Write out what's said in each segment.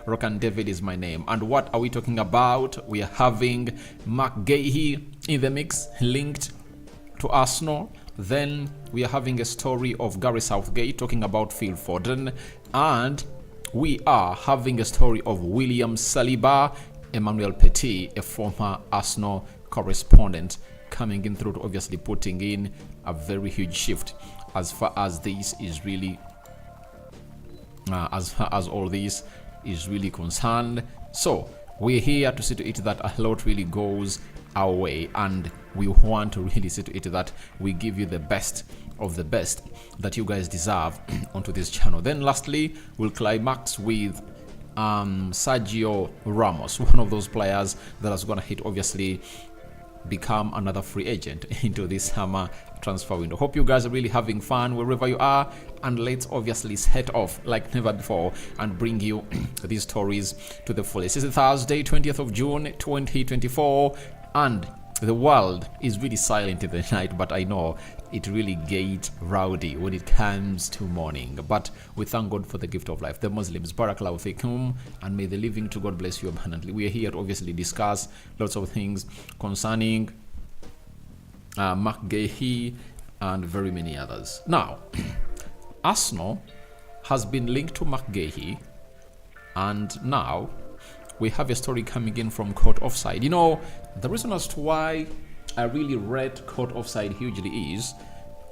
Rokani David is my name. And what are we talking about? We are having Marc Guehi in the mix, linked to Arsenal. Then we are having a story of Southgate talking about Phil Foden. And we are having a story of William Saliba, Emmanuel Petit, a former Arsenal correspondent, coming in through to obviously putting in a very huge shift as far as this is really as far as all this is really concerned. So we're here to see to it that a lot really goes our way, and we want to really see to it that we give you the best of the best that you guys deserve onto this channel. Then lastly, we'll climax with Sergio Ramos, one of those players that is gonna hit obviously become another free agent into this summer transfer window. Hope you guys are really having fun wherever you are, and let's obviously set off like never before and bring you these stories to the fullest. It's Thursday, 20th of June 2024, and the world is really silent in the night, but I know it really gets rowdy when it comes to morning. But we thank God for the gift of life. The Muslims, Barakallahu fikum, and may the living to God bless you abundantly. We are here to obviously discuss lots of things concerning Marc Guehi and very many others. Now, Arsenal has been linked to Marc Guehi, and now we have a story coming in from Court Offside. You know, the reason as to why I really rate Court Offside hugely is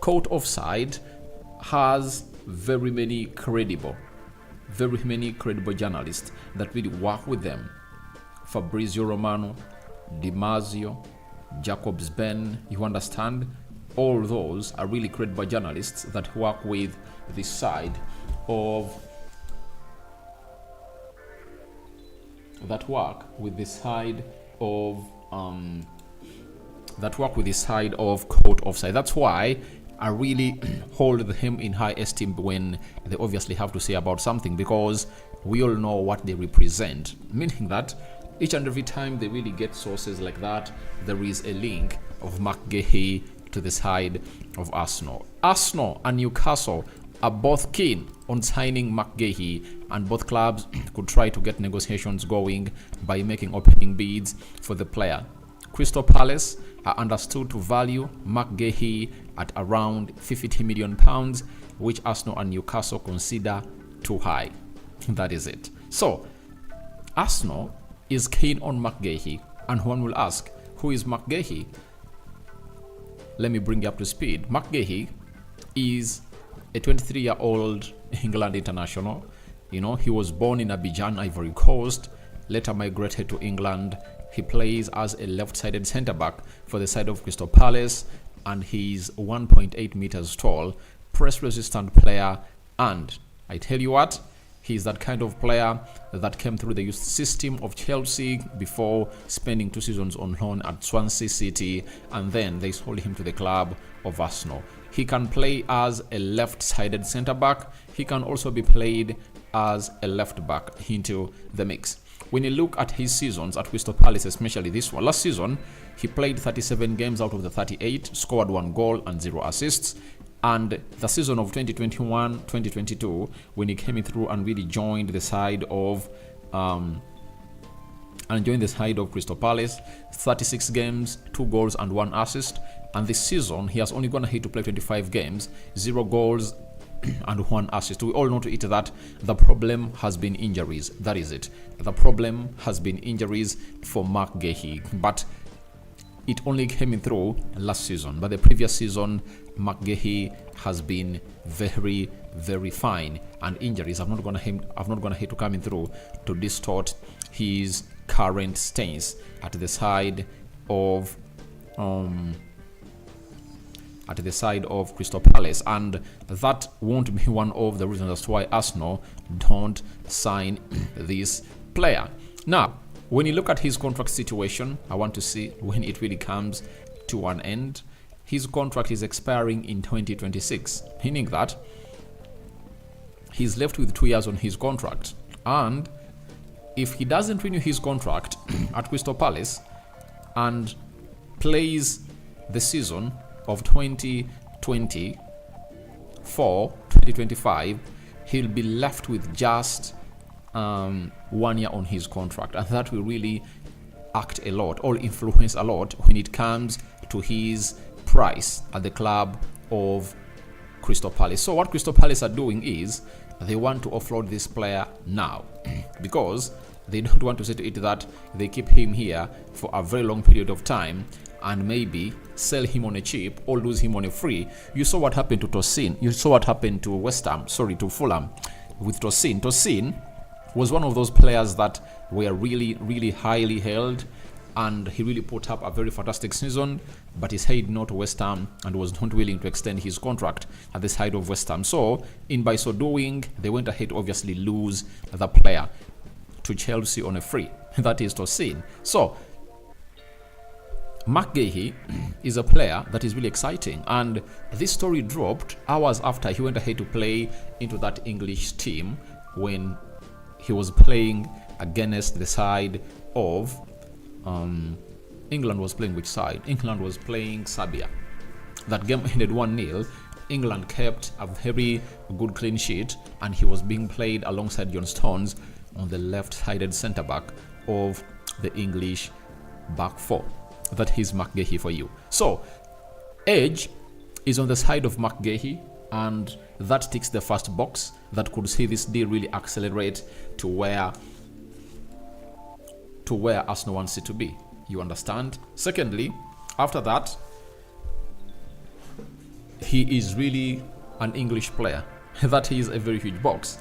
Court Offside has very many credible journalists that really work with them. Fabrizio Romano, Di Marzio, Jacobs Ben, you understand? All those are really credible journalists that work with this side of Court Offside. That's why I really hold them in high esteem when they obviously have to say about something, because we all know what they represent, meaning that each and every time they really get sources like that, there is a link of Marc Guehi to the side of Arsenal. Arsenal and Newcastle are both keen on signing Marc Guehi, and both clubs could try to get negotiations going by making opening bids for the player. Crystal Palace are understood to value Marc Guehi at around £50 million, which Arsenal and Newcastle consider too high. That is it. So, Arsenal is keen on Marc Guehi, and one will ask, who is Marc Guehi? Let me bring you up to speed. Marc Guehi is a 23-year-old England international. You know, he was born in Abidjan, Ivory Coast, later migrated to England. He plays as a left-sided centre-back for the side of Crystal Palace, and he's 1.8 meters tall, press-resistant player, and I tell you what, he's that kind of player that came through the youth system of Chelsea before spending 2 seasons on loan at Swansea City, and then they sold him to the club of Arsenal. He can play as a left-sided centre-back. He can also be played as a left-back into the mix. When you look at his seasons at Crystal Palace, especially this one, last season, he played 37 games out of the 38, scored 1 goal and 0 assists. And the season of 2021-2022, when he came in through and really joined the side of Crystal Palace, 36 games, 2 goals and 1 assist. And this season, he has only gone ahead to play 25 games, 0 goals and 1 assist. We all know to it that the problem has been injuries. That is it. The problem has been injuries for Marc Guehi. But it only came in through last season. But the previous season, Marc Guehi has been very, very fine. And injuries have not gone ahead to come in through to distort his current stance at the side of Crystal Palace, and that won't be one of the reasons as to why Arsenal don't sign this player. Now, when you look at his contract situation, I want to see when it really comes to an end. His contract is expiring in 2026, meaning that he's left with 2 years on his contract, and if he doesn't renew his contract at Crystal Palace and plays the season of 2024-2025, he'll be left with just 1 year on his contract, and that will really act a lot or influence a lot when it comes to his price at the club of Crystal Palace. So what Crystal Palace are doing is they want to offload this player now because they don't want to say to it that they keep him here for a very long period of time and maybe sell him on a cheap or lose him on a free. You saw what happened to Tosin. You saw what happened to to Fulham with Tosin. Tosin was one of those players that were really, really highly held, and he really put up a very fantastic season, but he's heading not to West Ham and was not willing to extend his contract at the side of West Ham. So, by so doing, they went ahead to obviously lose the player to Chelsea on a free. That is Tosin. So, Marc Guehi is a player that is really exciting, and this story dropped hours after he went ahead to play into that English team when he was playing against the side of England was playing which side? England was playing Serbia. That game ended 1-0. England kept a very good clean sheet, and he was being played alongside John Stones on the left-sided centre-back of the English back four. That is Marc Guehi for you. So, age is on the side of Marc Guehi, and that ticks the first box that could see this deal really accelerate to where Arsenal wants it to be. You understand? Secondly, after that, he is really an English player. That is a very huge box.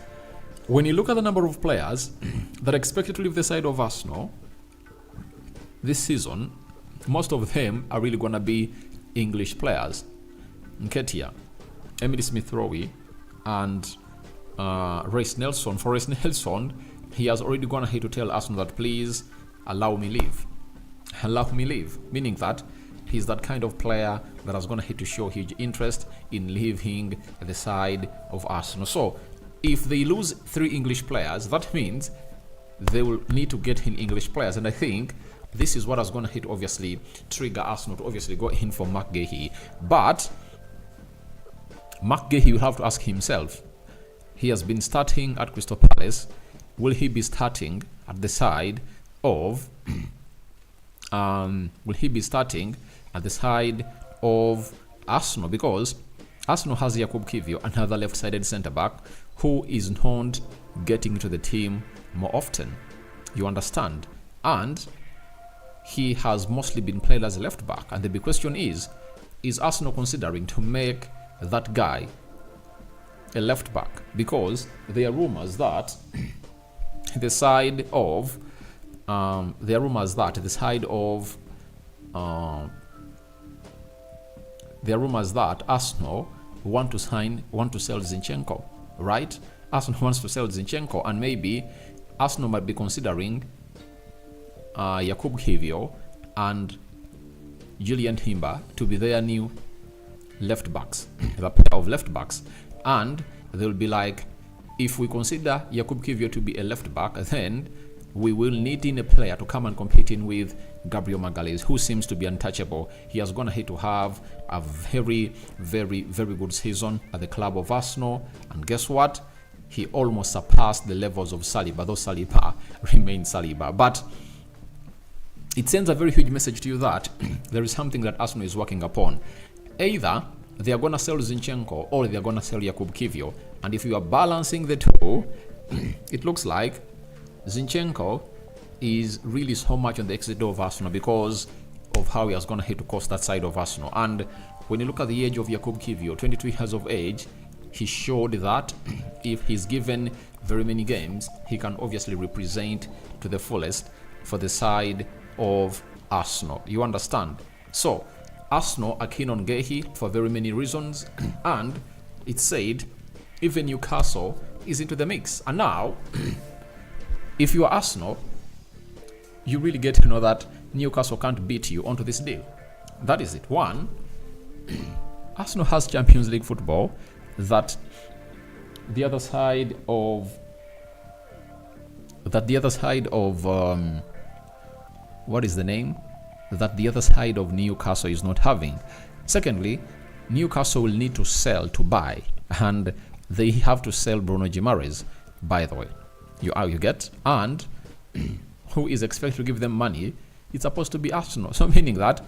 When you look at the number of players that are expected to leave the side of Arsenal this season, most of them are really going to be English players. Nketiah, Emily Smith-Rowe, and Reiss Nelson. For Reiss Nelson, he has already gone ahead to tell Arsenal that please allow me leave. Allow me leave, meaning that he's that kind of player that has gone ahead to show huge interest in leaving the side of Arsenal. So, if they lose 3 English players, that means they will need to get in English players, and I think this is what has gone ahead to obviously trigger Arsenal to obviously go in for Marc Guehi. But Marc Guehi will have to ask himself, he has been starting at Crystal Palace, will he be starting at the side of Arsenal? Because Arsenal has Jakub Kiwior, another left-sided centre-back who is not getting into the team more often. You understand? And he has mostly been played as a left-back. And the big question is Arsenal considering to make that guy a left-back? Because there are rumours that the side of Arsenal want to sell Zinchenko, right? Arsenal wants to sell Zinchenko, and maybe Arsenal might be considering Jakub Kiwior and Julian Timber to be their new left backs, the pair of left backs, and they'll be like, if we consider Jakub Kiwior to be a left back, then we will need in a player to come and compete in with Gabriel Magalhaes, who seems to be untouchable. He has gone ahead to have a very, very, very good season at the club of Arsenal, and guess what? He almost surpassed the levels of Saliba, though Saliba remains Saliba. But it sends a very huge message to you that there is something that Arsenal is working upon. Either they are going to sell Zinchenko or they are going to sell Jakub Kiwior. And if you are balancing the two, it looks like Zinchenko is really so much on the exit door of Arsenal because of how he has gone ahead to cost that side of Arsenal. And when you look at the age of Jakub Kiwior, 22 years of age, he showed that if he's given very many games, he can obviously represent to the fullest for the side of Arsenal. You understand? So, Arsenal are keen on Guehi for very many reasons, and it's said even Newcastle is into the mix. And now, if you are Arsenal, you really get to know that Newcastle can't beat you onto this deal. That is it. One, Arsenal has Champions League football that the other side of what is the name? That the other side of Newcastle is not having. Secondly, Newcastle will need to sell to buy, and they have to sell Bruno Guimaraes, by the way. You get? And who is expected to give them money? It's supposed to be Arsenal. So meaning that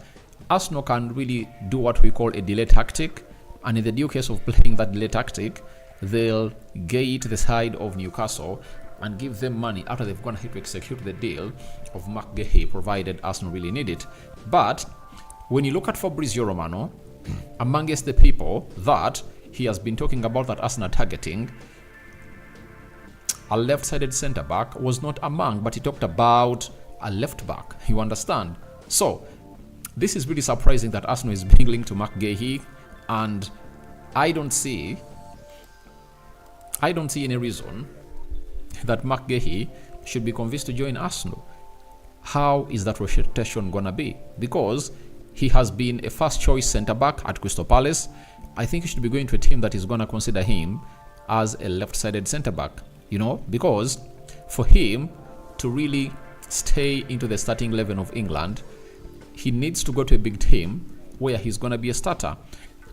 Arsenal can really do what we call a delay tactic, and in the due case of playing that delay tactic, they'll gate the side of Newcastle and give them money after they've gone ahead to execute the deal of Marc Guehi, provided Arsenal really need it. But when you look at Fabrizio Romano, amongst the people that he has been talking about that Arsenal targeting, a left-sided centre-back was not among, but he talked about a left-back. You understand? So this is really surprising that Arsenal is being linked to Marc Guehi, and I don't see any reason that Marc Guehi should be convinced to join Arsenal. How is that rotation gonna be? Because he has been a first choice centre-back at Crystal Palace. I think he should be going to a team that is gonna consider him as a left-sided centre-back, because for him to really stay into the starting 11 of England, he needs to go to a big team where he's gonna be a starter.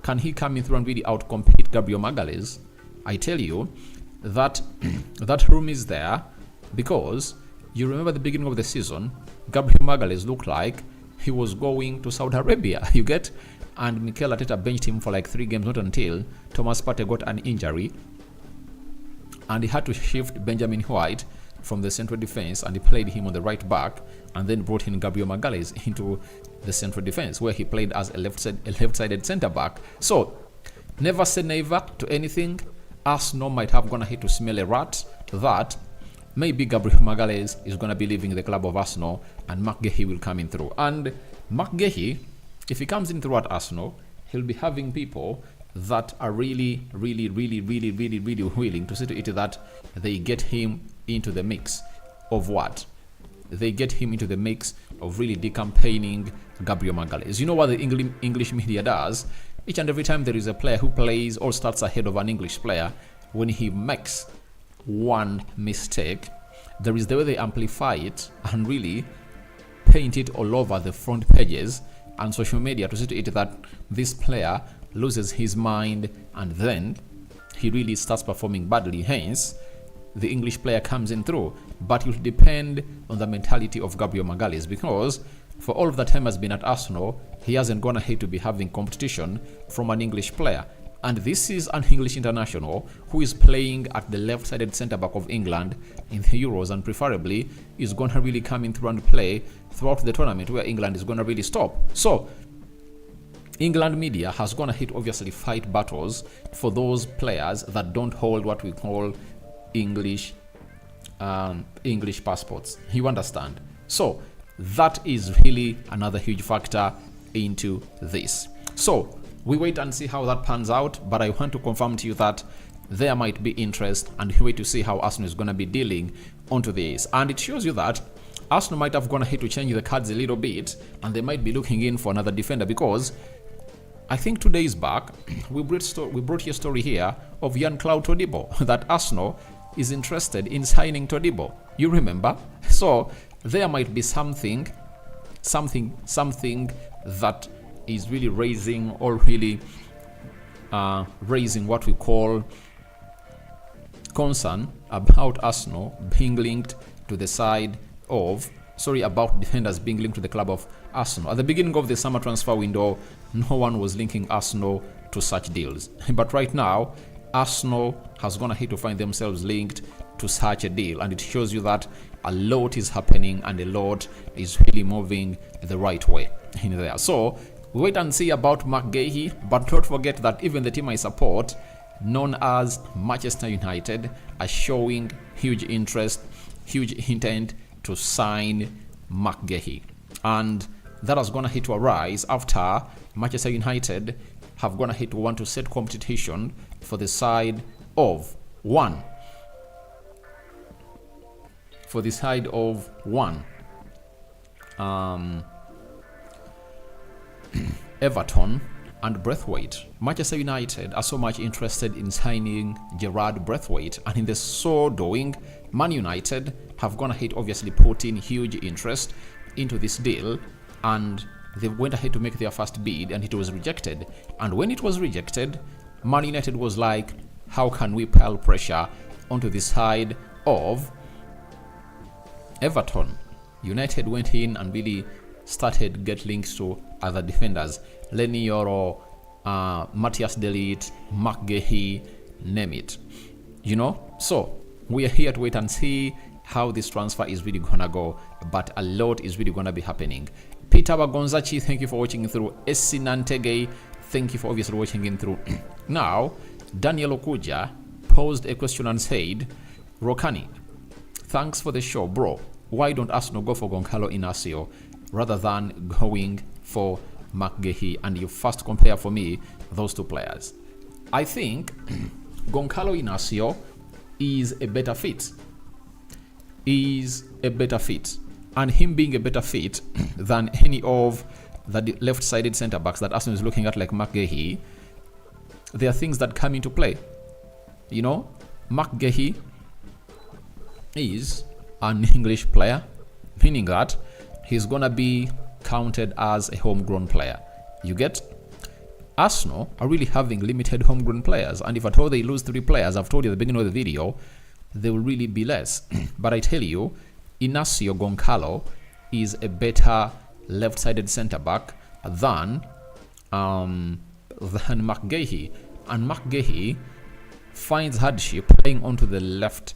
Can he come in through and really outcompete Gabriel Magalhaes? I tell you that that room is there, because you remember the beginning of the season, Gabriel Magalhaes looked like he was going to Saudi Arabia, you get? And Mikel Arteta benched him for like 3 games, not until Thomas Partey got an injury, and he had to shift Benjamin White from the central defense, and he played him on the right back, and then brought in Gabriel Magalhaes into the central defense, where he played as a left-sided centre-back. So never say never to anything. Arsenal might have gone ahead to smell a rat that maybe Gabriel Magalhaes is going to be leaving the club of Arsenal, and Marc Guehi will come in through. And Marc Guehi, if he comes in through at Arsenal, he'll be having people that are really willing to see to it that they get him into the mix of what? They get him into the mix of really decampaigning Gabriel Magalhaes. You know what the English media does? Each and every time there is a player who plays or starts ahead of an English player, when he makes one mistake, there is the way they amplify it and really paint it all over the front pages and social media to see to it that this player loses his mind and then he really starts performing badly. Hence, the English player comes in through. But it will depend on the mentality of Gabriel Magalhaes, because for all of the time has been at Arsenal, he hasn't gone ahead to be having competition from an English player. And this is an English international who is playing at the left-sided centre-back of England in the Euros, and preferably is going to really come in through and play throughout the tournament where England is going to really stop. So England media has gone ahead to obviously fight battles for those players that don't hold what we call English passports. You understand? So that is really another huge factor into this. So we wait and see how that pans out, but I want to confirm to you that there might be interest, and we wait to see how Arsenal is going to be dealing onto this. And it shows you that Arsenal might have gone ahead to change the cards a little bit, and they might be looking in for another defender, because I think 2 days back we brought you a story here of Jean-Claude Todibo that Arsenal is interested in signing Todibo. You remember? So there might be something that is really raising what we call concern about Arsenal being linked to the side of about defenders being linked to the club of Arsenal. At the beginning of the summer transfer window, no one was linking Arsenal to such deals. But right now, Arsenal has gone ahead to find themselves linked to such a deal, and it shows you that a lot is happening and a lot is really moving the right way in there. So we wait and see about Marc Guehi, but don't forget that even the team I support, known as Manchester United, are showing huge interest, huge intent to sign Marc Guehi. And that has gone ahead to arise after Manchester United have gone ahead to want to set competition for the side of one. Everton and Braithwaite. Manchester United are so much interested in signing Gerard Braithwaite, and in the so doing, Man United have gone ahead obviously put in huge interest into this deal, and they went ahead to make their first bid, and it was rejected. And when it was rejected, Man United was like, how can we pile pressure onto the side of Everton, United went in and really started get links to other defenders. Lenny Yoro, Matthias De Ligt, Marc Guehi, name it. So we are here to wait and see how this transfer is really gonna go, but a lot is really gonna be happening. Peter Bagonzachi, thank you for watching through. Essi Nantege, thank you for obviously watching in through. Now, Daniel Okuja posed a question and said, Rokani, thanks for the show, bro. Why don't Arsenal go for Goncalo Inacio rather than going for Marc Guehi? And you first compare for me those two players. I think Goncalo Inacio is a better fit. And him being a better fit than any of the left-sided centre-backs that Arsenal is looking at, like Marc Guehi, there are things that come into play. Marc Guehi is an English player, meaning that he's gonna be counted as a homegrown player. You get? Arsenal are really having limited homegrown players, and if at all they lose 3 players, I've told you at the beginning of the video, they will really be less. But I tell you, Inacio Goncalo is a better left-sided centre-back than Marc Guehi. And Marc Guehi finds hardship playing onto the left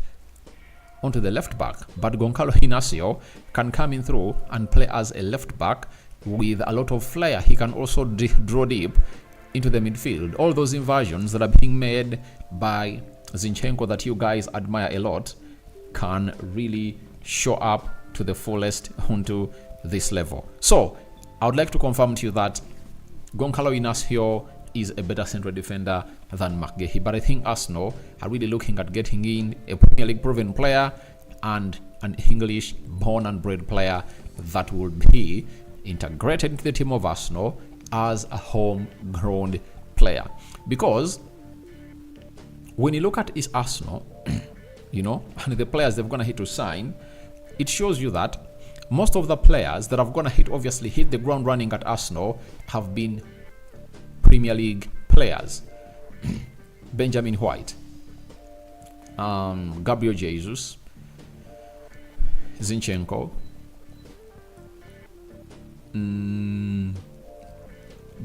back, but Goncalo Inacio can come in through and play as a left back with a lot of flair. He can also draw deep into the midfield. All those inversions that are being made by Zinchenko that you guys admire a lot can really show up to the fullest onto this level. So I would like to confirm to you that Goncalo Inacio is a better central defender than Marc Guehi, but I think Arsenal are really looking at getting in a Premier League proven player and an English born and bred player that will be integrated into the team of Arsenal as a homegrown player. Because when you look at his Arsenal, and the players they're gonna hit to sign, it shows you that most of the players that have gonna hit the ground running at Arsenal have been Premier League players. Benjamin White, Gabriel Jesus, Zinchenko,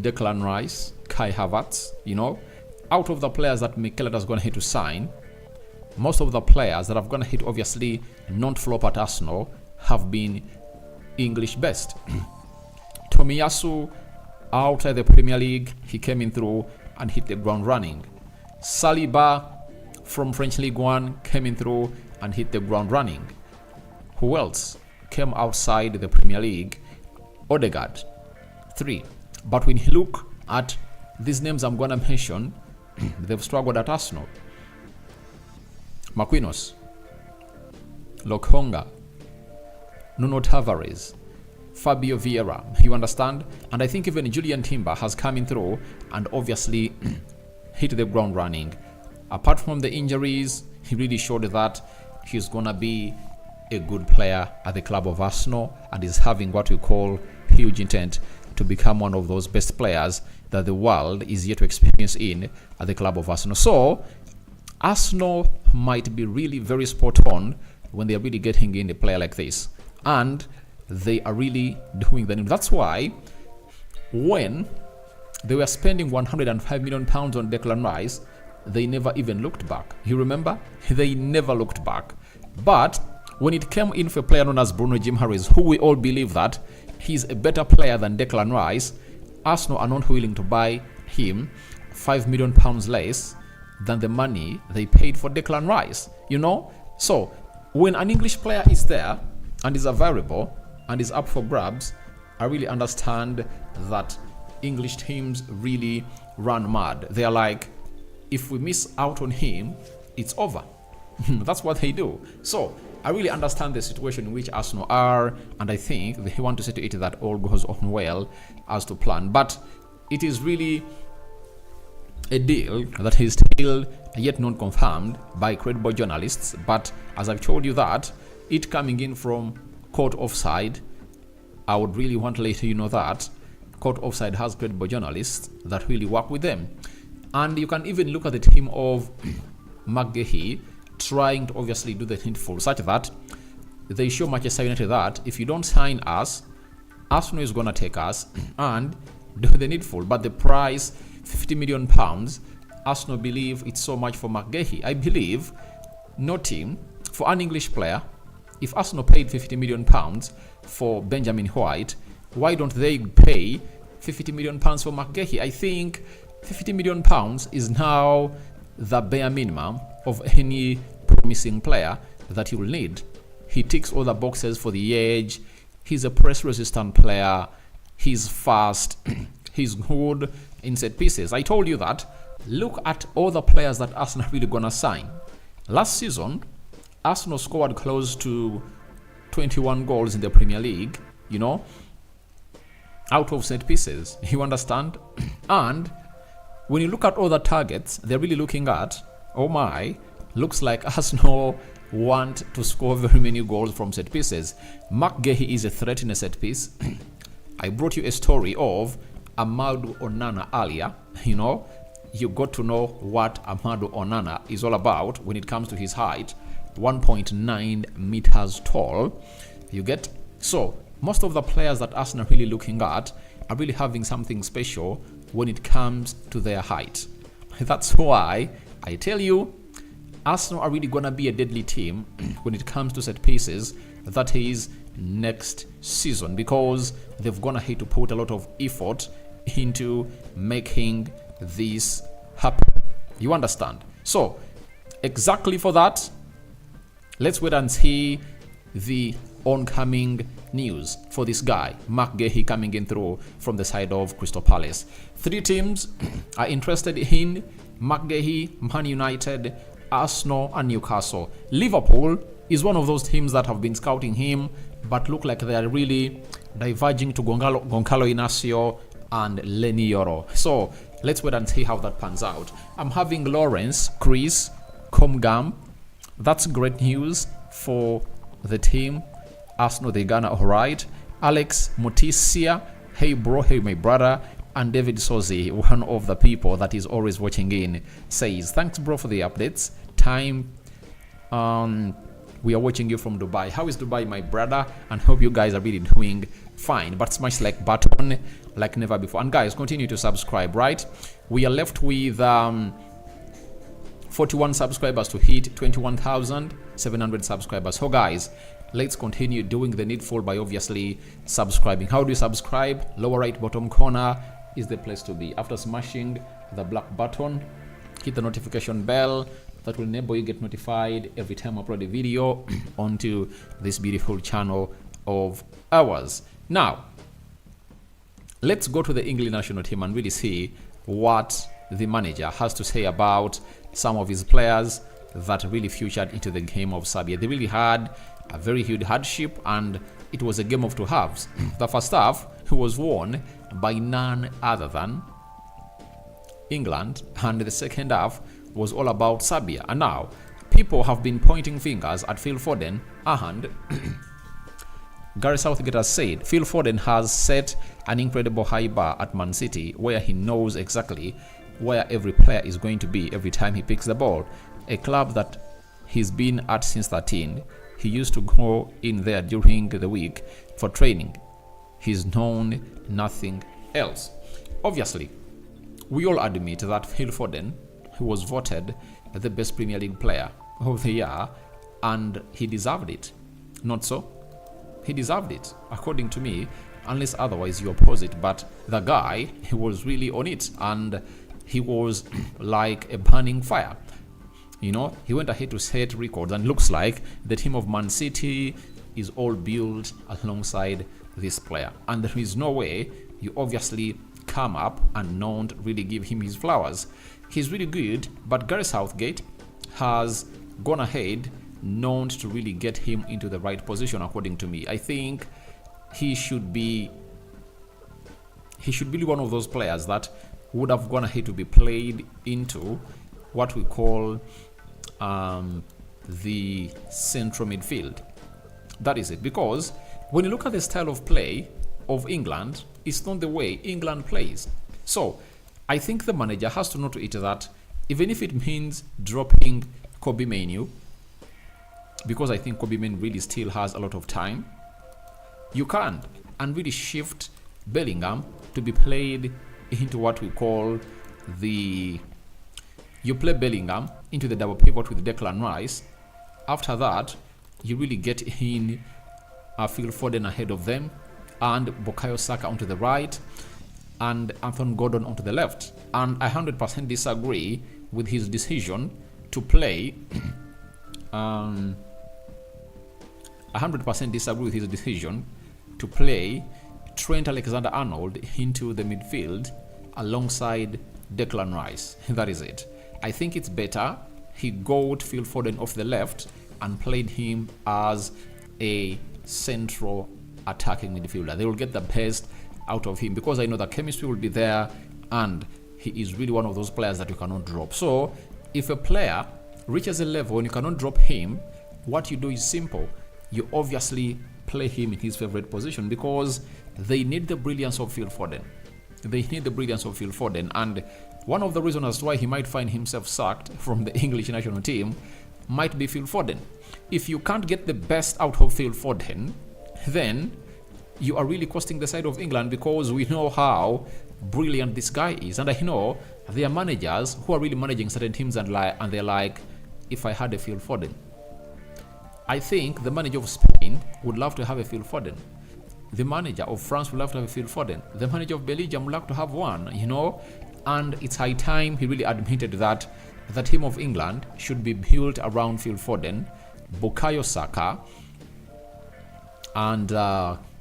Declan Rice, Kai Havertz. Out of the players that Mikel is going to hit to sign, most of the players that have going to hit obviously not flop at Arsenal have been English best. Tomiyasu, outside the Premier League, he came in through and hit the ground running. Saliba from French League One came in through and hit the ground running. Who else came outside the Premier League? Odegaard, 3. But when you look at these names I'm going to mention, they've struggled at Arsenal. Marquinhos, Lokonga, Nuno Tavares, Fabio Vieira, you understand? And I think even Julian Timber has come in through and obviously hit the ground running. Apart from the injuries, he really showed that he's gonna be a good player at the club of Arsenal and is having what we call huge intent to become one of those best players that the world is yet to experience in at the club of Arsenal. So Arsenal might be really very spot on when they're really getting in a player like this, and they are really doing that. That's why when they were spending £105 million on Declan Rice, they never even looked back. You remember? They never looked back. But when it came in for a player known as Bruno Guimaraes, who we all believe that he's a better player than Declan Rice, Arsenal are not willing to buy him £5 million less than the money they paid for Declan Rice. So when an English player is there and is available and is up for grabs, I really understand that English teams really run mad. They are like, if we miss out on him, it's over. That's what they do. So I really understand the situation in which Arsenal are, and I think they want to see to it that all goes on well as to plan. But it is really a deal that is still yet not confirmed by credible journalists. But as I've told you that, it coming in from Court Offside, I would really want to let you know that Court Offside has credible journalists that really work with them. And you can even look at the team of Marc Guehi trying to obviously do the needful, such that they show Manchester United that if you don't sign us, Arsenal is going to take us and do the needful. But the price, £50 million, Arsenal believe it's so much for Marc Guehi. I believe no team, for an English player, if Arsenal paid £50 million for Benjamin White, why don't they pay £50 million for Marc Guehi? I think £50 million is now the bare minimum of any promising player that you will need. He ticks all the boxes for the age. He's a press-resistant player. He's fast. He's good in set pieces. I told you that. Look at all the players that Arsenal are really going to sign. Last season, Arsenal scored close to 21 goals in the Premier League, out of set pieces. You understand? And when you look at all the targets, they're really looking at, looks like Arsenal want to score very many goals from set pieces. Marc Guehi is a threat in a set piece. I brought you a story of Amadou Onana earlier. You got to know what Amadou Onana is all about when it comes to his height, 1.9 meters tall. You get? So most of the players that Arsenal are really looking at are really having something special when it comes to their height. That's why I tell you, Arsenal are really going to be a deadly team when it comes to set pieces. That is next season, because they've gone ahead to put a lot of effort into making this happen. You understand? So exactly for that, let's wait and see the oncoming news for this guy, Marc Guehi, coming in through from the side of Crystal Palace. 3 teams are interested in Marc Guehi: Man United, Arsenal and Newcastle. Liverpool is one of those teams that have been scouting him, but look like they are really diverging to Goncalo Inacio and Lenny Yoro. So let's wait and see how that pans out. I'm having Lawrence, Chris, Comgam. That's great news for the team. Arsenal, they gonna alright. Alex Mutisia, hey bro, hey my brother. And David Sozi, one of the people that is always watching in, says, thanks bro for the updates. Time, we are watching you from Dubai. How is Dubai, my brother? And hope you guys are really doing fine. But smash like button like never before. And guys, continue to subscribe, right? We are left with 41 subscribers to hit 21,700 subscribers. So guys, let's continue doing the needful by obviously subscribing. How do you subscribe? Lower right bottom corner is the place to be. After smashing the black button, hit the notification bell. That will enable you get notified every time I upload a video onto this beautiful channel of ours. Now, let's go to the England national team and really see what the manager has to say about some of his players that really featured into the game of Serbia. They really had a very huge hardship, and it was a game of 2 halves. The first half was won by none other than England, and the second half was all about Serbia. And now people have been pointing fingers at Phil Foden, and Gary Southgate has said Phil Foden has set an incredible high bar at Man City, where he knows exactly where every player is going to be every time he picks the ball. A club that he's been at since 13. He used to go in there during the week for training. He's known nothing else. Obviously, we all admit that Phil Foden, who was voted the best Premier League player of the year, and he deserved it. Not so? He deserved it, according to me, unless otherwise you oppose it. But the guy, he was really on it, and he was like a burning fire. He went ahead to set records, and looks like the team of Man City is all built alongside this player. And there is no way you obviously come up and not really give him his flowers. He's really good, but Gary Southgate has gone ahead not to really get him into the right position, according to me. I think he should be one of those players that would have gone ahead to be played into what we call the central midfield. That is it, because when you look at the style of play of England, it's not the way England plays. So I think the manager has to note to it that even if it means dropping Kobe Mainoo, because I think Kobe Mainoo really still has a lot of time, you can and really shift Bellingham to be played into what we call you play Bellingham into the double pivot with Declan Rice. After that, you really get in Phil Foden ahead of them, and Bukayo Saka onto the right, and Anthony Gordon onto the left. And I 100% disagree with his decision to play. 100% disagree with his decision to play Trent Alexander-Arnold into the midfield alongside Declan Rice. That is it. I think it's better he got Phil Foden off the left and played him as a central attacking midfielder. They will get the best out of him because I know the chemistry will be there, and he is really one of those players that you cannot drop. So if a player reaches a level and you cannot drop him, what you do is simple. You obviously play him in his favorite position because they need the brilliance of Phil Foden. They need the brilliance of Phil Foden, and one of the reasons as to why he might find himself sacked from the English national team might be Phil Foden. If you can't get the best out of Phil Foden, then you are really costing the side of England, because we know how brilliant this guy is. And I know there are managers who are really managing certain teams and they're like, if I had a Phil Foden. I think the manager of Spain would love to have a Phil Foden. The manager of France would love to have a Phil Foden. The manager of Belgium would love to have one, And it's high time he really admitted that the team of England should be built around Phil Foden, Bukayo Saka, and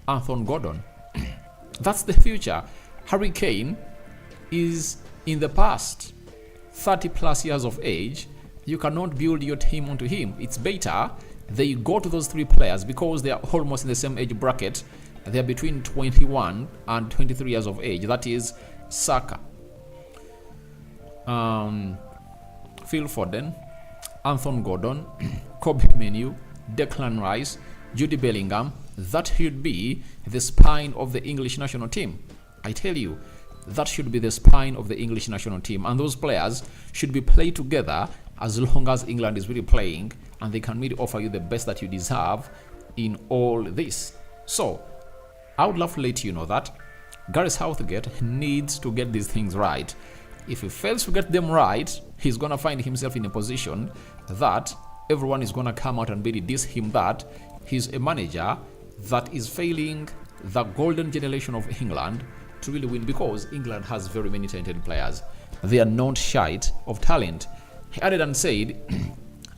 Anthony Gordon. That's the future. Harry Kane is in the past, 30 plus years of age. You cannot build your team onto him. It's better they go to those three players because they are almost in the same age bracket. They are between 21 and 23 years of age. That is Saka, Phil Foden, Anthony Gordon, Kobe Mainoo, Declan Rice, Jude Bellingham. That should be the spine of the English national team. I tell you, that should be the spine of the English national team. And those players should be played together as long as England is really playing, and they can really offer you the best that you deserve in all this. So, I would love to let you know that Gareth Southgate needs to get these things right. If he fails to get them right, he's going to find himself in a position that everyone is going to come out and really diss him that he's a manager that is failing the golden generation of England to really win, because England has very many talented players. They are not shite of talent. He added and said,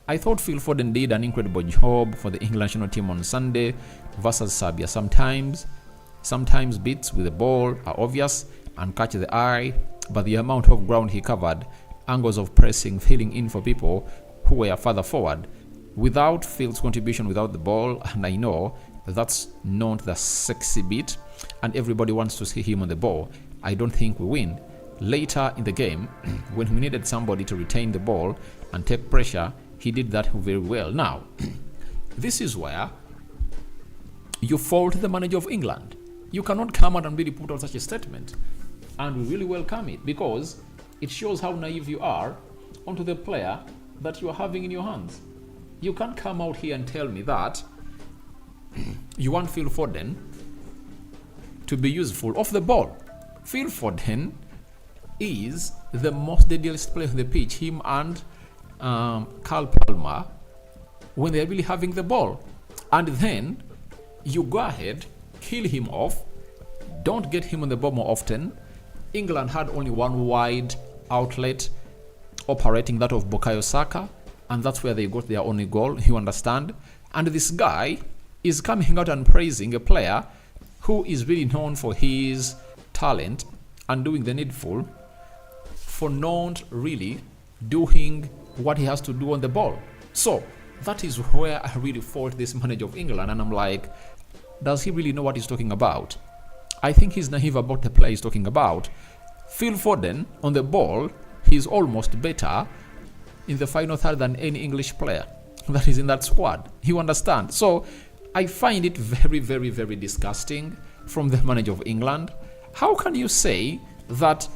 I thought Phil Foden did an incredible job for the England national team on Sunday versus Serbia. Sometimes beats with the ball are obvious and catch the eye, but the amount of ground he covered, angles of pressing, filling in for people who were further forward. Without Phil's contribution without the ball, and I know that's not the sexy bit, and everybody wants to see him on the ball, I don't think we win. Later in the game, when we needed somebody to retain the ball and take pressure, he did that very well. Now, this is where you fault the manager of England. You cannot come out and really put out such a statement, and we really welcome it, because it shows how naive you are onto the player that you are having in your hands. You can't come out here and tell me that you want Phil Foden to be useful off the ball. Phil Foden is the most deadliest player on the pitch, him and Carl Palmer, when they're really having the ball. And then you go ahead, kill him off, don't get him on the ball more often. England had only one wide outlet operating, that of Bukayo Saka, and that's where they got their only goal, you understand? And this guy is coming out and praising a player who is really known for his talent and doing the needful, for not really doing what he has to do on the ball. So that is where I really fault this manager of England, and I'm like, does he really know what he's talking about? I think he's naive about the player he's talking about. Phil Foden on the ball, he's almost better in the final third than any English player that is in that squad. You understand? So I find it very, very, very disgusting from the manager of England. How can you say that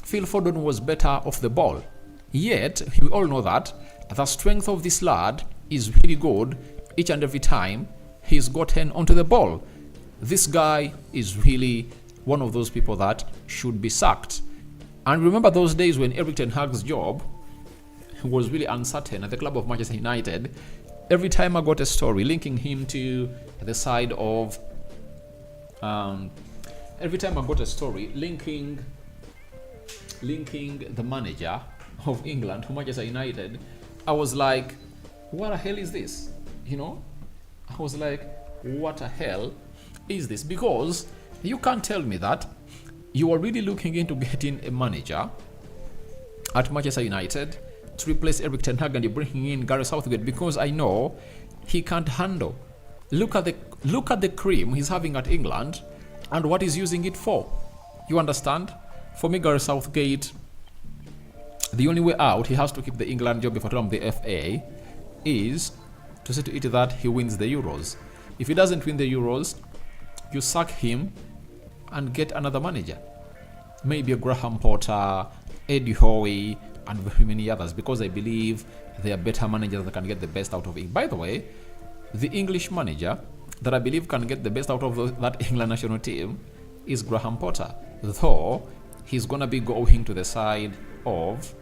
Phil Foden was better off the ball? Yet, we all know that the strength of this lad is really good each and every time he's gotten onto the ball. This guy is really one of those people that should be sacked. And remember those days when Erik ten Hag's job was really uncertain at the club of Manchester United. Every time I got a story linking him to the side of every time I got a story linking the manager of England to Manchester United, I was like, what the hell is this? You know, I was like, what the hell is this? Because you can't tell me that you are really looking into getting a manager at Manchester United to replace Erik ten Hag and you're bringing in Gareth Southgate, because I know he can't handle. Look at the cream he's having at England and what he's using it for. You understand? For me, Gareth Southgate, the only way out, he has to keep the England job before the FA, is to see to it that he wins the Euros. If he doesn't win the Euros, you sack him and get another manager. Maybe a Graham Potter, Eddie Howe, and very many others, because I believe they are better managers that can get the best out of it. By the way, the English manager that I believe can get the best out of that England national team is Graham Potter, though he's gonna be going to the side of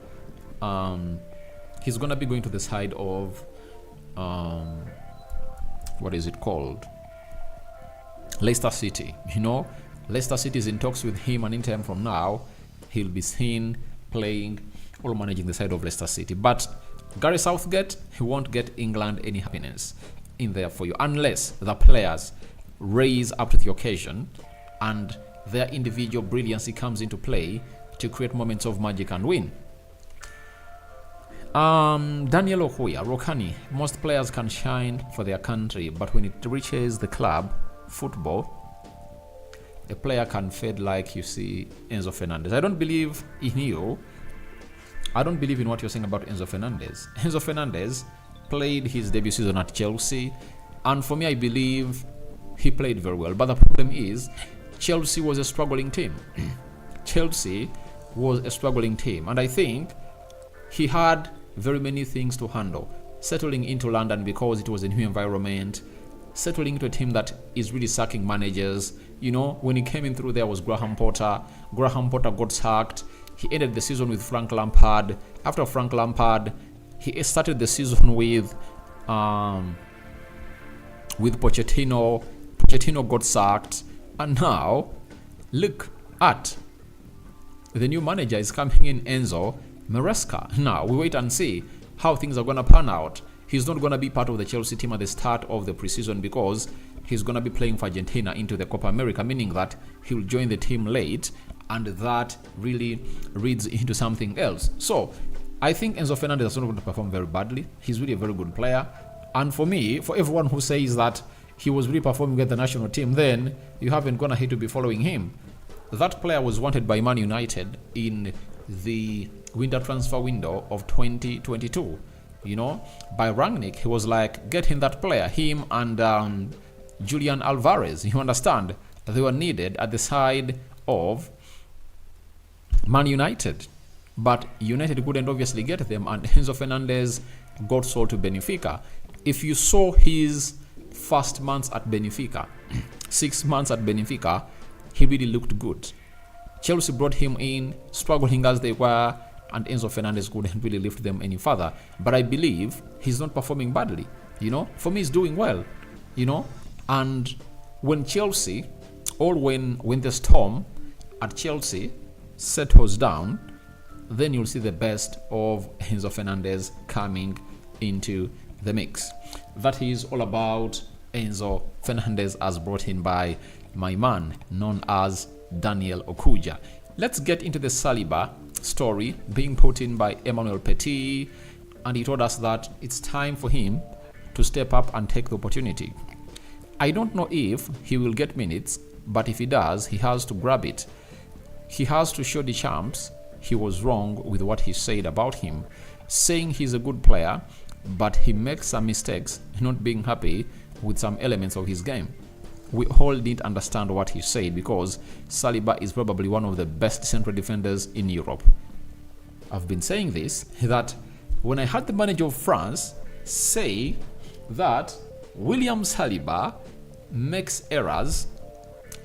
what is it called? Leicester City. You know, Leicester City is in talks with him, and in time from now, he'll be seen playing or managing the side of Leicester City. But Gareth Southgate, he won't get England any happiness in there for you unless the players raise up to the occasion and their individual brilliancy comes into play to create moments of magic and win. Daniel Okoya, Rokani, most players can shine for their country, but when it reaches the club football, a player can fade, like you see Enzo Fernandez. I don't believe in you. I don't believe in what you're saying about Enzo Fernandez. Enzo Fernandez played his debut season at Chelsea, and for me, I believe he played very well. But the problem is, Chelsea was a struggling team. Chelsea was a struggling team, and I think he had very many things to handle. Settling into London because it was a new environment, settling into a team that is really sacking managers. You know, when he came in through, there was Graham Potter. Graham Potter got sacked. He ended the season with Frank Lampard. After Frank Lampard, he started the season with Pochettino. Pochettino got sacked, and now look at the new manager is coming in, Enzo Maresca. Now we wait and see how things are going to pan out. He's not going to be part of the Chelsea team at the start of the preseason because he's going to be playing for Argentina into the Copa America, meaning that he'll join the team late, and that really reads into something else. So I think Enzo Fernandez is not going to perform very badly. He's really a very good player, and for me, for everyone who says that he was really performing at the national team, then you haven't gonna hate to be following him. That player was wanted by Man United in the winter transfer window of 2022. You know, by Rangnick, he was like, getting that player, him and Julian Alvarez. You understand? They were needed at the side of Man United, but United couldn't obviously get them, and Enzo Fernandez got sold to Benfica. If you saw his first months at Benfica, 6 months at Benfica, he really looked good. Chelsea brought him in, struggling as they were, and Enzo Fernandez couldn't really lift them any further. But I believe he's not performing badly. You know, for me, he's doing well. You know, and when Chelsea, or when the storm at Chelsea settles down, then you'll see the best of Enzo Fernandez coming into the mix. That is all about Enzo Fernandez, as brought in by my man known as Daniel Okuja. Let's get into the Saliba story being put in by Emmanuel Petit, and he told us that it's time for him to step up and take the opportunity. I don't know if he will get minutes, but if he does, he has to grab it. He has to show the champs he was wrong with what he said about him, saying he's a good player, but he makes some mistakes, not being happy with some elements of his game. We all didn't understand what he said because Saliba is probably one of the best central defenders in Europe. I've been saying this, that when I had the manager of France say that William Saliba makes errors,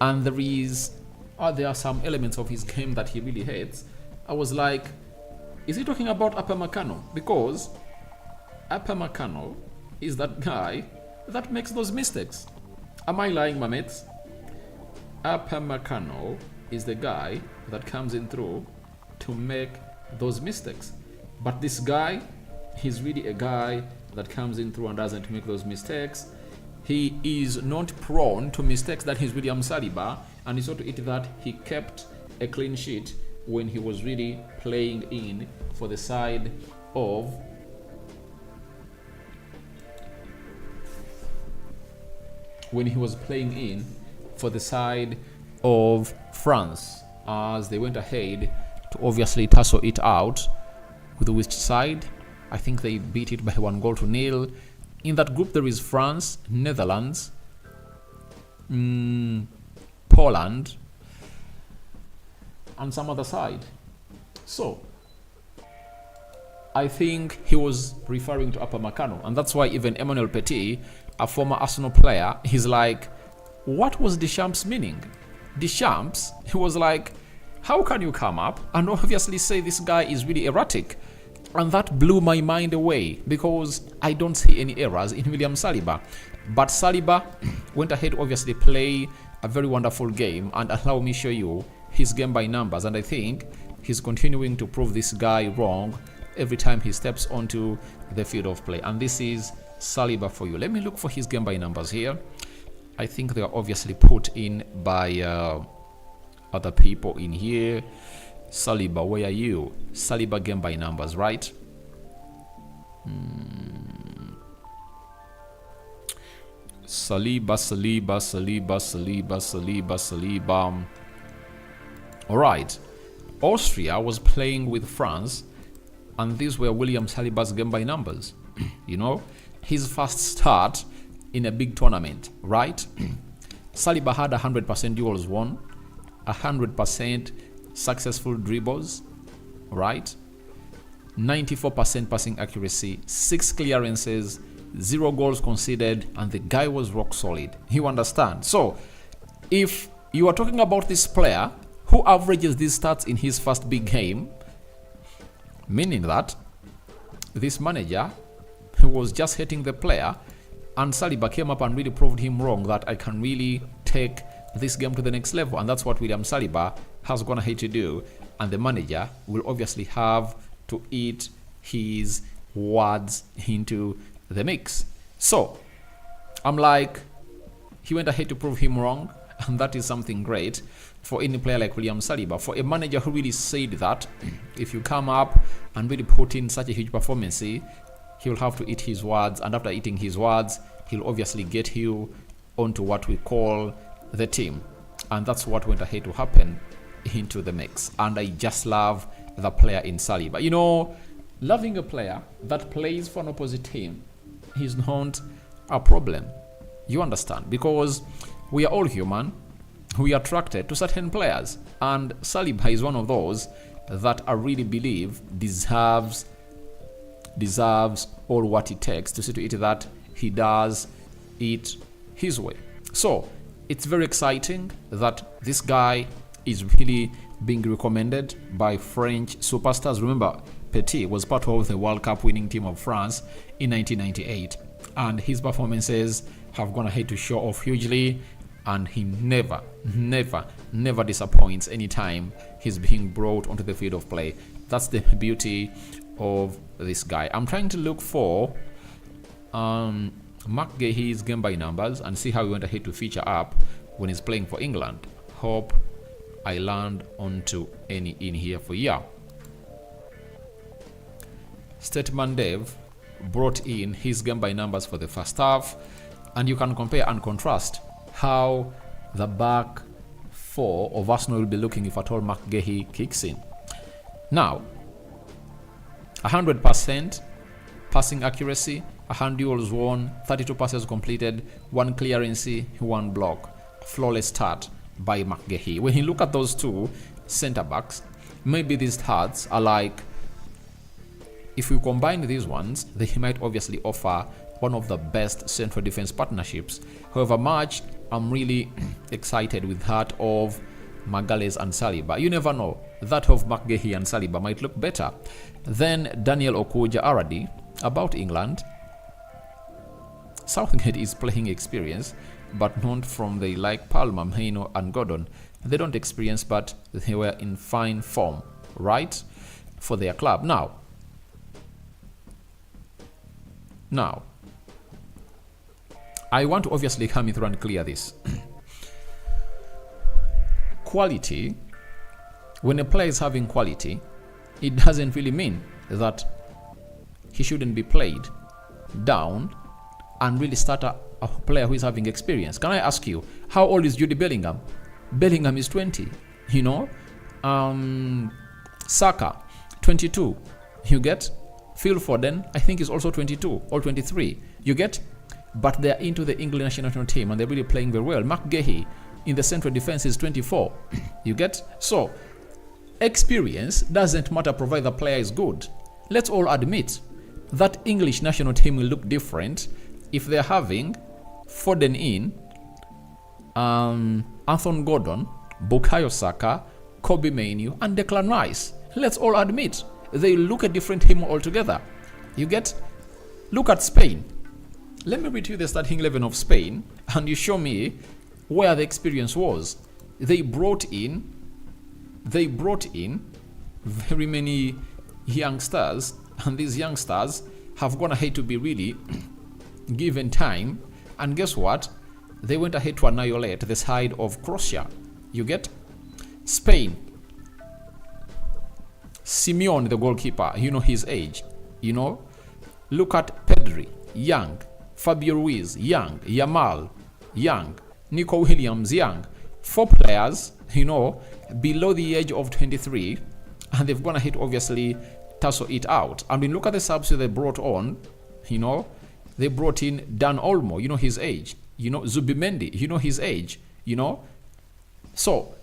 and there are some elements of his game that he really hates. I was like, is he talking about Upamecano? Because Upamecano is that guy that makes those mistakes. Am I lying, my mates? Upamecano is the guy that comes in through to make those mistakes. But this guy, he's really a guy that comes in through and doesn't make those mistakes. He is not prone to mistakes that he's William Saliba, and he saw to it that he kept a clean sheet when he was really playing in for the side of France, as they went ahead to obviously tussle it out with which side. I think they beat it by 1-0. In that group there is France, Netherlands, Poland, and some other side. So I think he was referring to Upamecano, and that's why even Emmanuel Petit, a former Arsenal player, he's like, what was Deschamps' meaning? Deschamps, he was like, how can you come up and obviously say this guy is really erratic? And that blew my mind away, because I don't see any errors in William Saliba. But Saliba went ahead to obviously play a very wonderful game, and allow me show you his game by numbers. And I think he's continuing to prove this guy wrong every time he steps onto the field of play. And this is Saliba for you. Let me look for his game by numbers here. I think they are obviously put in by other people in here. Saliba, where are you? Saliba game by numbers, right? Saliba. All right. Austria was playing with France, and these were William Saliba's game by numbers. You know, his first start in a big tournament, right? Saliba had 100% duels won, 100% successful dribbles, right? 94% passing accuracy, 6 clearances, 0 goals conceded, and the guy was rock solid. You understand? So if you are talking about this player who averages these stats in his first big game, meaning that this manager who was just hitting the player, and Saliba came up and really proved him wrong, that I can really take this game to the next level. And that's what William Saliba has gone ahead to do, and the manager will obviously have to eat his words into the mix. So I'm like, he went ahead to prove him wrong, and that is something great for any player like William Saliba, for a manager who really said that if you come up and really put in such a huge performance, he'll have to eat his words, and after eating his words, he'll obviously get you onto what we call the team. And that's what went ahead to happen into the mix. And I just love the player in Saliba. You know, loving a player that plays for an opposite team is not a problem. You understand? Because we are all human. We are attracted to certain players. And Saliba is one of those that I really believe deserves all what it takes to see to it that he does it his way. So it's very exciting that this guy is really being recommended by French superstars. Remember, Petit was part of the World Cup winning team of France in 1998, and his performances have gone ahead to show off hugely, and he never disappoints anytime he's being brought onto the field of play. That's the beauty of this guy. I'm trying to look for Marc Guehi's game by numbers and see how he went ahead to feature up when he's playing for England. Hope I land onto any in here for you. Statement Dave brought in his game by numbers for the first half, and you can compare and contrast how the back four of Arsenal will be looking if at all Marc Guehi kicks in. Now, 100% passing accuracy, 100 duels won, 32 passes completed, 1 clearance, 1 block. Flawless start by Marc Guehi. When you look at those two center backs, maybe these stats are like if we combine these ones, they might obviously offer one of the best central defense partnerships. However much I'm really excited with that of Magalhaes and Saliba. You never know, that of Marc, Guehi and Saliba might look better. Then Daniel Okuja Aradi, about England. Southgate is playing experience, but not from the like Palmer, Maino and Gordon. They don't experience, but they were in fine form, right, for their club. Now, I want to obviously come in through and clear this. Quality, when a player is having quality, it doesn't really mean that he shouldn't be played down and really start a player who is having experience. Can I ask you, how old is Jude Bellingham? Bellingham is 20, you know. Saka, 22. You get? Phil Foden, I think is also 22 or 23. You get? But they're into the England national team and they're really playing very well. Marc Guehi in the central defense is 24. You get? So, experience doesn't matter provided the player is good. Let's all admit that English national team will look different if they're having Foden in, Anthony Gordon, Bukayo Saka, Kobe Mainoo, and Declan Rice. Let's all admit they look a different team altogether. You get? Look at Spain. Let me read you the starting 11 of Spain, and you show me where the experience was. They brought in very many youngsters, and these youngsters have gone ahead to be really given time, and guess what? They went ahead to annihilate the side of Croatia. You get? Spain. Simeone, the goalkeeper, you know his age. You know? Look at Pedri, young. Fabio Ruiz, young. Yamal, young. Nico Williams, young. 4 players, you know, below the age of 23, and they've gone ahead to obviously tussle it out. I mean, look at the subs they brought on, you know. They brought in Dan Olmo, you know his age. You know, Zubimendi, you know his age, you know. So,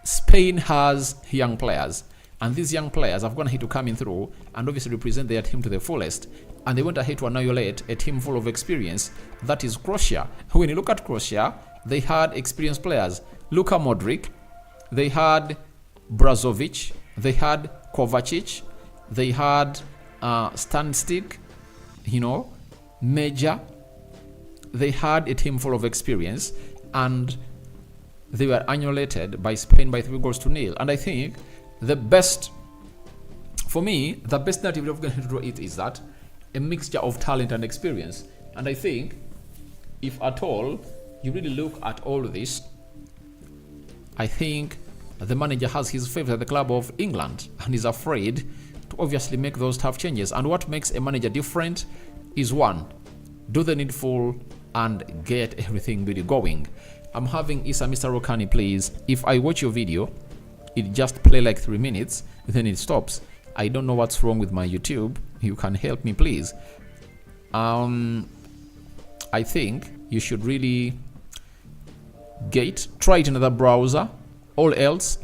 Spain has young players. And these young players have gone ahead to come in through and obviously represent their team to the fullest. And they went ahead to annihilate a team full of experience. That is Croatia. When you look at Croatia, they had experienced players. Luka Modric, they had Brazovic, they had Kovacic, they had Stanisic, you know, Major. They had a team full of experience, and they were annihilated by Spain by 3-0. And I think the best, for me, the best narrative of going to draw it is that a mixture of talent and experience. And I think, if at all, you really look at all of this, I think the manager has his favorite at the club of England and is afraid to obviously make those tough changes. And what makes a manager different is, one, do the needful and get everything really going. I'm having Isa Mr. Rokani, please. If I watch your video, it just play like 3 minutes, then it stops. I don't know what's wrong with my YouTube. You can help me, please. I think you should really try it in another browser. All else,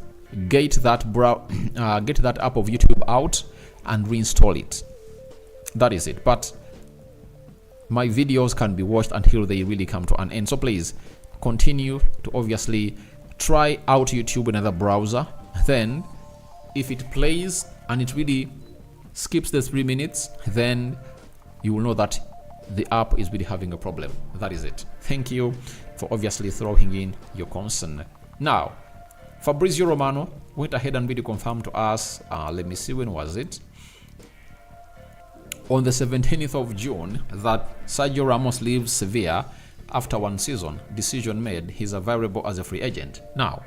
get that app of YouTube out and reinstall it. That is it. But my videos can be watched until they really come to an end. So please continue to obviously try out YouTube in another browser. Then if it plays and it really skips the 3 minutes, then you will know that the app is really having a problem. That is it. Thank you for obviously throwing in your concern. Now, Fabrizio Romano went ahead and really confirmed to us, let me see, when was it? On the 17th of June, that Sergio Ramos leaves Sevilla after 1 season. Decision made, he's available as a free agent. Now,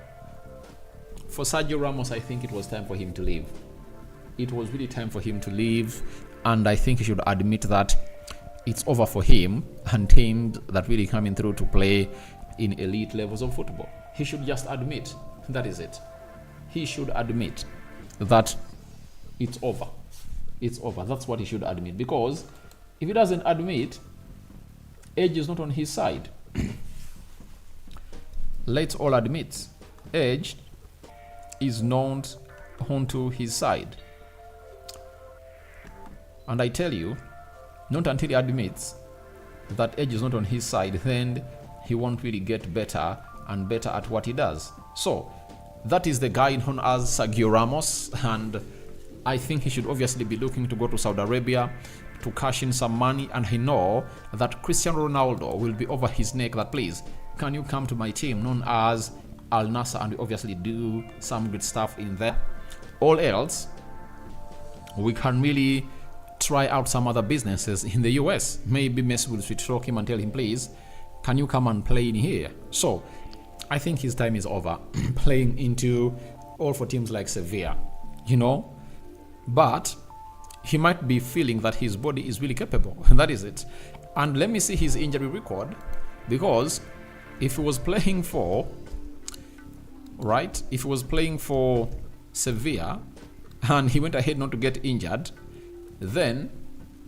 for Sergio Ramos, I think it was time for him to leave. It was really time for him to leave, and I think he should admit that it's over for him and teams that really coming through to play in elite levels of football. He should just admit that is it. He should admit that it's over. It's over. That's what he should admit, because if he doesn't admit, age is not on his side. Let's all admit, age is not onto his side. And I tell you, not until he admits that age is not on his side, then he won't really get better and better at what he does. So that is the guy known as Sergio Ramos, and I think he should obviously be looking to go to Saudi Arabia to cash in some money. And I know that Cristiano Ronaldo will be over his neck that, please, can you come to my team known as Al Nassr, and we obviously do some good stuff in there. All else, we can really try out some other businesses in the US. Maybe Messi will switch talk him and tell him, please, can you come and play in here? So I think his time is over playing into all for teams like Sevilla, you know. But he might be feeling that his body is really capable, and that is it. And let me see his injury record, because if he was playing for Sevilla and he went ahead not to get injured, then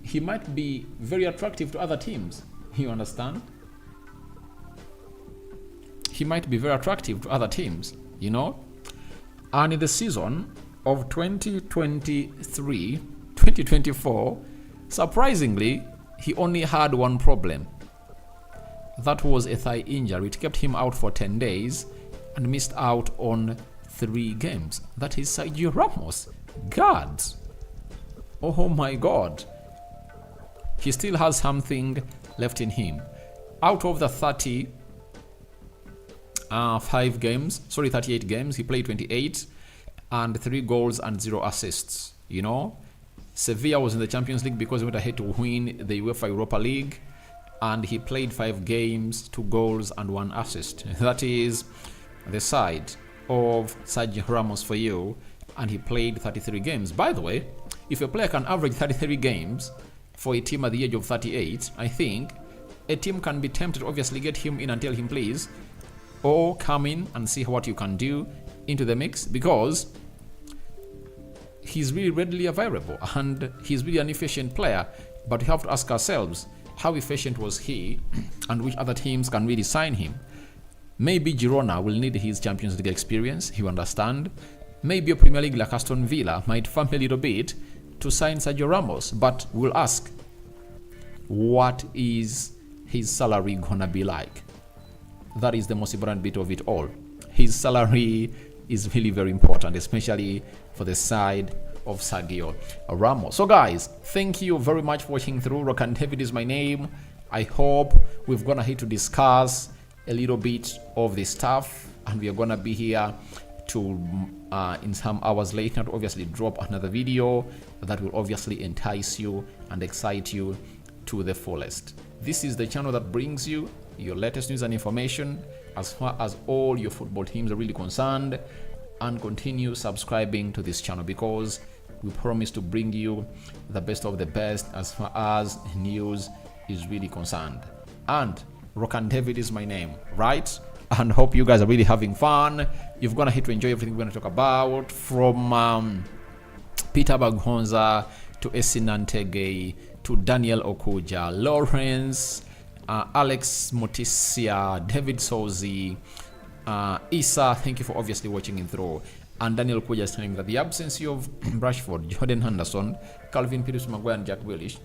he might be very attractive to other teams. You understand? He might be very attractive to other teams, you know? And in the season of 2023-2024, surprisingly, he only had one problem. That was a thigh injury. It kept him out for 10 days and missed out on 3 games. That is Sergio Ramos. God. Oh my God. He still has something left in him. Out of the 38 games, he played 28 and 3 goals and 0 assists. You know, Sevilla was in the Champions League because he went ahead to win the UEFA Europa League, and he played 5 games, 2 goals and 1 assist. That is the side of Sergio Ramos for you, and he played 33 games. By the way, if a player can average 33 games for a team at the age of 38, I think a team can be tempted to obviously get him in and tell him, please, or come in and see what you can do into the mix, because he's really readily available and he's really an efficient player. But we have to ask ourselves, how efficient was he and which other teams can really sign him? Maybe Girona will need his Champions League experience, you understand. Maybe a Premier League like Aston Villa might farm a little bit to sign Sergio Ramos, but we'll ask, what is his salary gonna be like? That is the most important bit of it all. His salary is really very important, especially for the side of Sergio Ramos. So guys, thank you very much for watching through. Rokani David is my name. I hope we've gone ahead to discuss a little bit of this stuff, and we are gonna be here to in some hours later to obviously drop another video that will obviously entice you and excite you to the fullest. This is the channel that brings you your latest news and information as far as all your football teams are really concerned, and continue subscribing to this channel because we promise to bring you the best of the best as far as news is really concerned. And Rokani David is my name, right? And hope you guys are really having fun. You've gonna hit to enjoy everything we're gonna talk about, from Peter Bagonza to Esinantege to Daniel Okuja, Lawrence, Alex Motisia, David Sozi, Isa, thank you for obviously watching in through. And Daniel Kuja is telling that the absence of Rashford, Jordan Henderson, Calvin Peters, Maguire and Jack Grealish,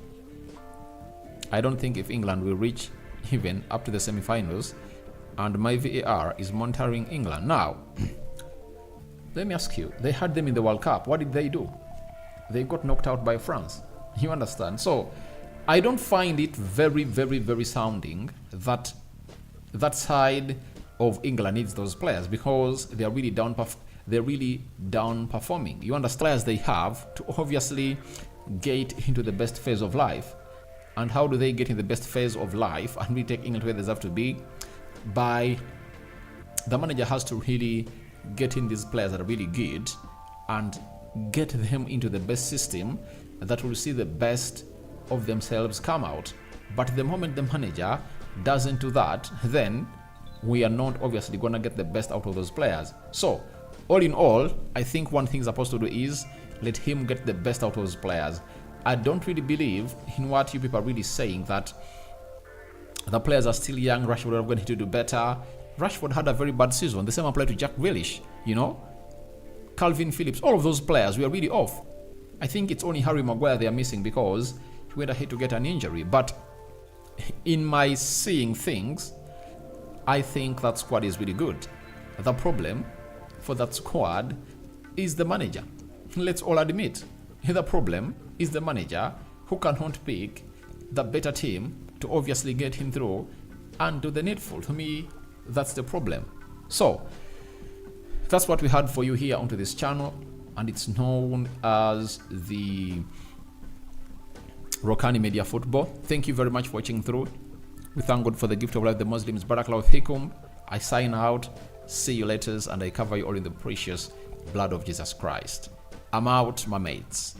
I don't think if England will reach even up to the semi-finals, and my VAR is monitoring England. Now, let me ask you, they had them in the World Cup. What did they do? They got knocked out by France. You understand? So, I don't find it very, very, very sounding that that side of England needs those players, because they are really down performing. You understand? Players they have to obviously get into the best phase of life. And how do they get in the best phase of life and really take England where they deserve to be? By the manager has to really get in these players that are really good and get them into the best system that will see the best of themselves come out. But the moment the manager doesn't do that, then we are not obviously gonna get the best out of those players. So all in all, I think one thing supposed to do is let him get the best out of those players. I don't really believe in what you people are really saying, that the players are still young, Rashford are going to do better. Rashford had a very bad season. The same applied to Jack Grealish, you know. Calvin Phillips, all of those players were really off. I think it's only Harry Maguire they are missing because he went ahead to get an injury. But in my seeing things, I think that squad is really good. The problem for that squad is the manager. Let's all admit, the problem is the manager who cannot pick the better team to obviously get him through and do the needful. To me, that's the problem. So, that's what we had for you here onto this channel, and it's known as the Rokani Media Football. Thank you very much for watching through. We thank God for the gift of life, the Muslims. Barakallahu fikum. I sign out. See you later, and I cover you all in the precious blood of Jesus Christ. I'm out, my mates.